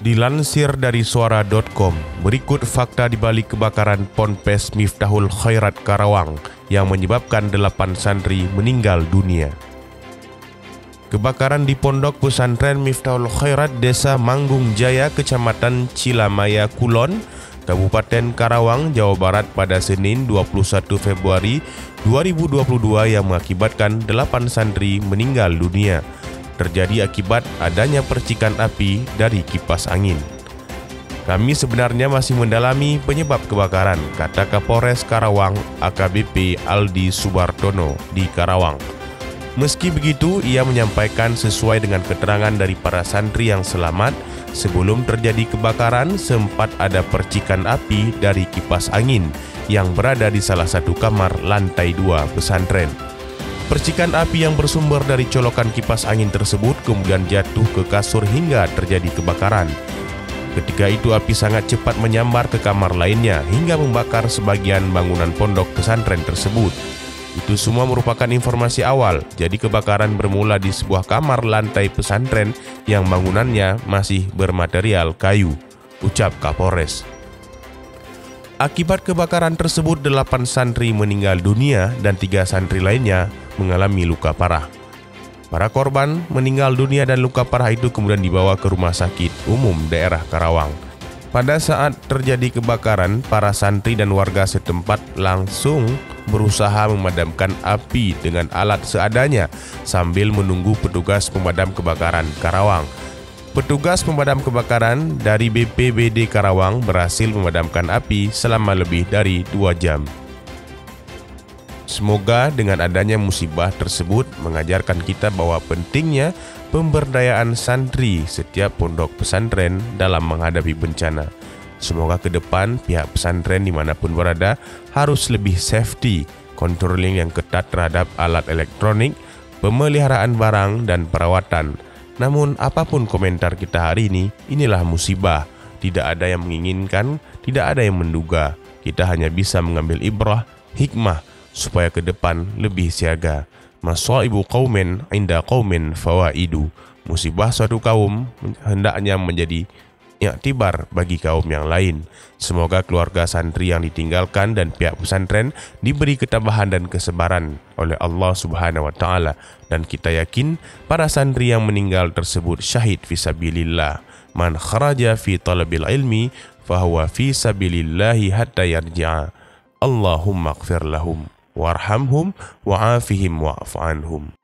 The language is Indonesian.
Dilansir dari suara.com, berikut fakta di balik kebakaran Ponpes Miftahul Khairat Karawang yang menyebabkan 8 santri meninggal dunia. Kebakaran di Pondok Pesantren Miftahul Khairat Desa Manggung Jaya, Kecamatan Cilamaya Kulon, Kabupaten Karawang, Jawa Barat pada Senin 21 Februari 2022 yang mengakibatkan 8 santri meninggal dunia. Terjadi akibat adanya percikan api dari kipas angin. Kami sebenarnya masih mendalami penyebab kebakaran, kata Kapolres Karawang AKBP Aldi Subartono di Karawang. Meski begitu, ia menyampaikan sesuai dengan keterangan dari para santri yang selamat, sebelum terjadi kebakaran sempat ada percikan api dari kipas angin yang berada di salah satu kamar lantai 2 pesantren. Percikan api yang bersumber dari colokan kipas angin tersebut kemudian jatuh ke kasur hingga terjadi kebakaran. Ketika itu api sangat cepat menyambar ke kamar lainnya hingga membakar sebagian bangunan pondok pesantren tersebut. Itu semua merupakan informasi awal, jadi kebakaran bermula di sebuah kamar lantai pesantren yang bangunannya masih bermaterial kayu, ucap Kapolres. Akibat kebakaran tersebut 8 santri meninggal dunia dan 3 santri lainnya mengalami luka parah. Para korban meninggal dunia dan luka parah itu kemudian dibawa ke Rumah Sakit Umum Daerah Karawang. Pada saat terjadi kebakaran, para santri dan warga setempat langsung berusaha memadamkan api dengan alat seadanya sambil menunggu petugas pemadam kebakaran Karawang. Petugas pemadam kebakaran dari BPBD Karawang berhasil memadamkan api selama lebih dari 2 jam. Semoga dengan adanya musibah tersebut mengajarkan kita bahwa pentingnya pemberdayaan santri setiap pondok pesantren dalam menghadapi bencana. Semoga ke depan pihak pesantren dimanapun berada harus lebih safety, controlling yang ketat terhadap alat elektronik, pemeliharaan barang, dan perawatan. Namun apapun komentar kita hari ini, inilah musibah. Tidak ada yang menginginkan, tidak ada yang menduga. Kita hanya bisa mengambil ibrah, hikmah, supaya ke depan lebih siaga. Masaibu qaumin inda qaumin fawaidu. Musibah suatu kaum hendaknya menjadi iktibar bagi kaum yang lain. Semoga keluarga santri yang ditinggalkan dan pihak pesantren diberi ketabahan dan kesabaran oleh Allah Subhanahu wa taala, dan kita yakin para santri yang meninggal tersebut syahid fisabilillah. Man kharaja fi talabil ilmi fahuwa fi sabilillahi hatta yarji'a. Allahumma ighfir lahum warhamhum wa'afihim wa'fu anhum.